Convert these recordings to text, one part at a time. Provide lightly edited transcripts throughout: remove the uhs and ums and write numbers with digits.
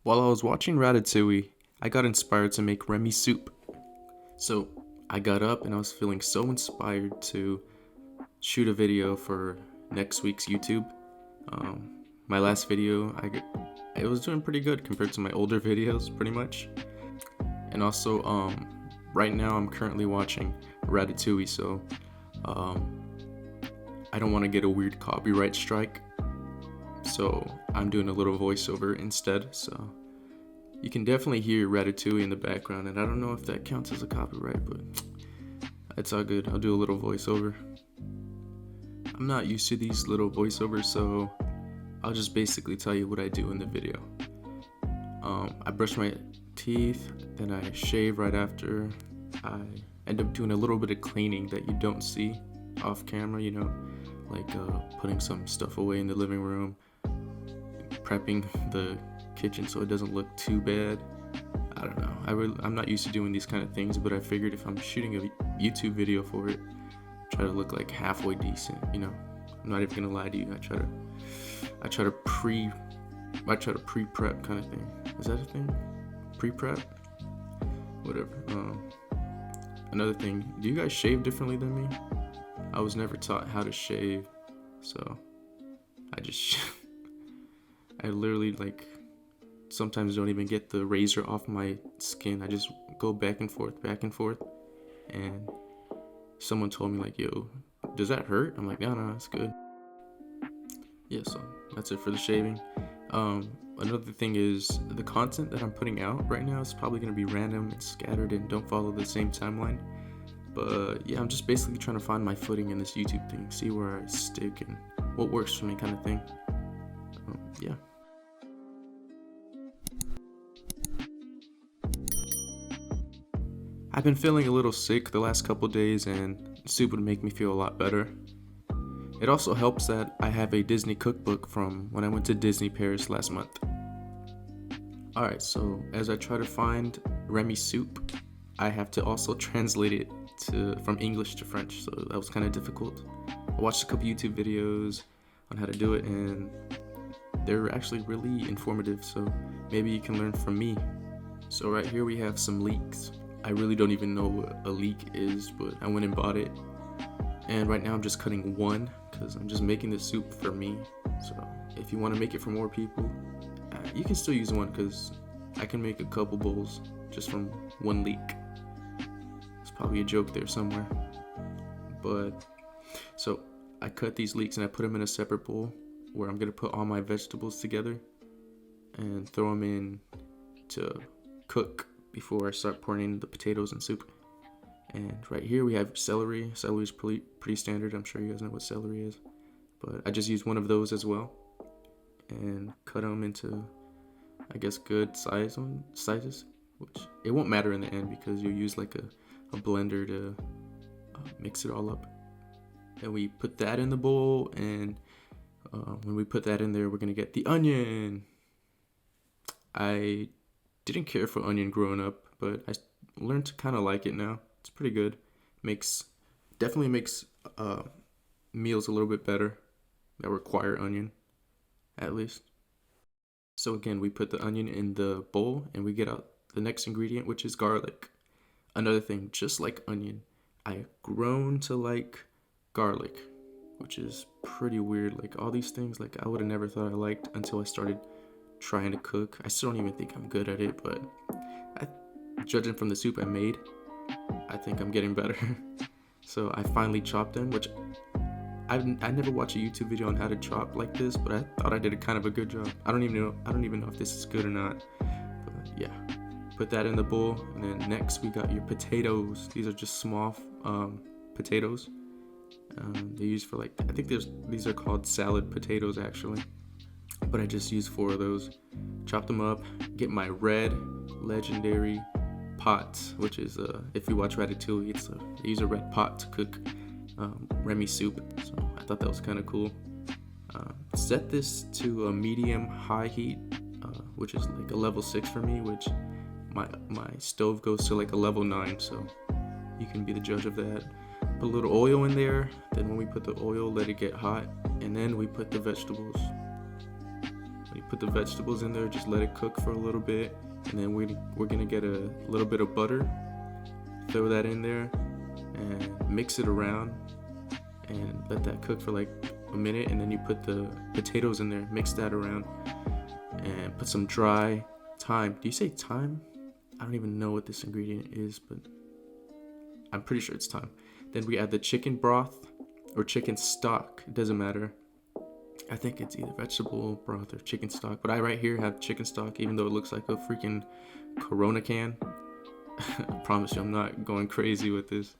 While I was watching Ratatouille, I got inspired to make Remy soup. So I got up and I was feeling so inspired to shoot a video for next week's YouTube. My last video, it was doing pretty good compared to my older videos, pretty much. And also, right now I'm currently watching Ratatouille, so I don't want to get a weird copyright strike. So I'm doing a little voiceover instead, so you can definitely hear Ratatouille in the background, and I don't know if that counts as a copyright, but it's all good. I'll do a little voiceover. I'm not used to these little voiceovers, so I'll just basically tell you what I do in the video. I brush my teeth, then I shave right after. I end up doing a little bit of cleaning that you don't see off camera, like putting some stuff away in the living room, prepping the kitchen so it doesn't look too bad. I don't know. I'm not used to doing these kind of things, but I figured if I'm shooting a YouTube video for it, try to look like halfway decent. I'm not even gonna lie to you. I try to pre-prep kind of thing. Is that a thing? Pre-prep? Whatever. Another thing. Do you guys shave differently than me? I was never taught how to shave, so I just I literally sometimes don't even get the razor off my skin. I just go back and forth, and someone told me yo, does that hurt? I'm like, no, it's good. Yeah, so that's it for the shaving. Another thing is the content that I'm putting out right now is probably gonna be random and scattered and don't follow the same timeline. But yeah, I'm just basically trying to find my footing in this YouTube thing, see where I stick and what works for me kind of thing. Yeah. I've been feeling a little sick the last couple days, and soup would make me feel a lot better. It also helps that I have a Disney cookbook from when I went to Disney Paris last month. Alright, so as I try to find Remy soup, I have to also translate it from English to French, so that was kind of difficult. I watched a couple YouTube videos on how to do it, and they're actually really informative, so maybe you can learn from me. So right here we have some leeks. I really don't even know what a leek is, but I went and bought it. And right now I'm just cutting one because I'm just making the soup for me. So if you want to make it for more people, you can still use one because I can make a couple bowls just from one leek. There's probably a joke there somewhere. But so I cut these leeks and I put them in a separate bowl where I'm going to put all my vegetables together and throw them in to cook before I start pouring in the potatoes and soup. And right here we have celery. Celery is pretty standard. I'm sure you guys know what celery is. But I just used one of those as well. And cut them into, I guess, good sizes. Which it won't matter in the end because you'll use a blender to mix it all up. And we put that in the bowl. And when we put that in there, we're going to get the onion. I didn't care for onion growing up, but I learned to kind of like it now. It's pretty good. Definitely makes meals a little bit better that require onion, at least. So again, we put the onion in the bowl and we get out the next ingredient, which is garlic. Another thing, just like onion, I've grown to like garlic, which is pretty weird. All these things, I would have never thought I liked until I started trying to cook. I still don't even think I'm good at it, but judging from the soup I made, I think I'm getting better. So I finally chopped them, which I never watched a YouTube video on how to chop like this, but I thought I did a kind of a good job. I don't even know if this is good or not. But yeah, put that in the bowl, and then next we got your potatoes. These are just small potatoes. They're used for I think these are called salad potatoes actually. But I just used 4 of those. Chop them up. Get my red legendary pot, which is if you watch Ratatouille, they use a red pot to cook Remy soup. So I thought that was kind of cool. Set this to a medium high heat, which is a level 6 for me, which my stove goes to a level 9, so you can be the judge of that. Put a little oil in there. Then when we put the oil, let it get hot, and then we put the vegetables. put the vegetables in there, just let it cook for a little bit, and then we're gonna get a little bit of butter, throw that in there, and mix it around, and let that cook for like a minute, and then you put the potatoes in there, mix that around, and put some dry thyme. Do you say thyme? I don't even know what this ingredient is, but I'm pretty sure it's thyme. Then we add the chicken broth or chicken stock, it doesn't matter. I think it's either vegetable broth or chicken stock, but I right here have chicken stock, even though it looks like a freaking Corona can. I promise you I'm not going crazy with this.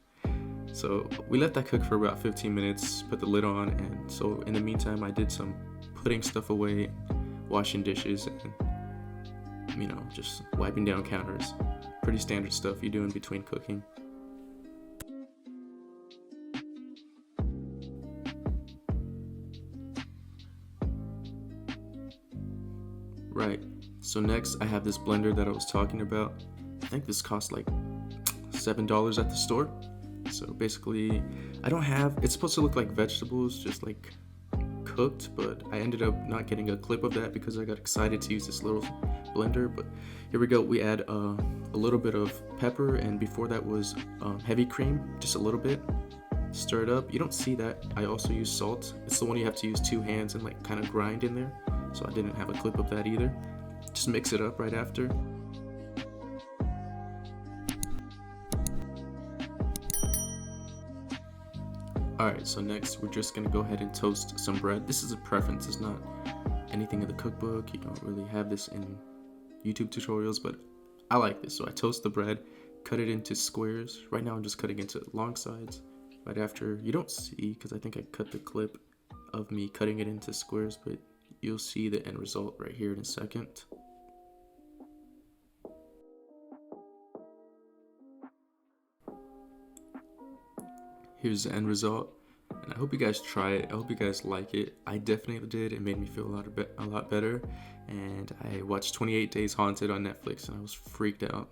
So we let that cook for about 15 minutes, put the lid on, and so in the meantime I did some putting stuff away, washing dishes, and just wiping down counters. Pretty standard stuff you do in between cooking. Right, so next I have this blender that I was talking about. I think this cost like $7 at the store. So basically, it's supposed to look like vegetables, just like cooked, but I ended up not getting a clip of that because I got excited to use this little blender. But here we go, we add a little bit of pepper, and before that was heavy cream, just a little bit. Stir it up. You don't see that. I also use salt. It's the one you have to use 2 hands and like kind of grind in there. So I didn't have a clip of that either. Just mix it up right after. Alright, so next we're just gonna go ahead and toast some bread. This is a preference, it's not anything in the cookbook. You don't really have this in YouTube tutorials, but I like this. So I toast the bread, cut it into squares. Right now I'm just cutting into long sides. Right after, you don't see, because I think I cut the clip of me cutting it into squares, but you'll see the end result right here in a second. Here's the end result, and I hope you guys try it. I hope you guys like it. I definitely did. It made me feel a lot better, and I watched 28 Days Haunted on Netflix, and I was freaked out.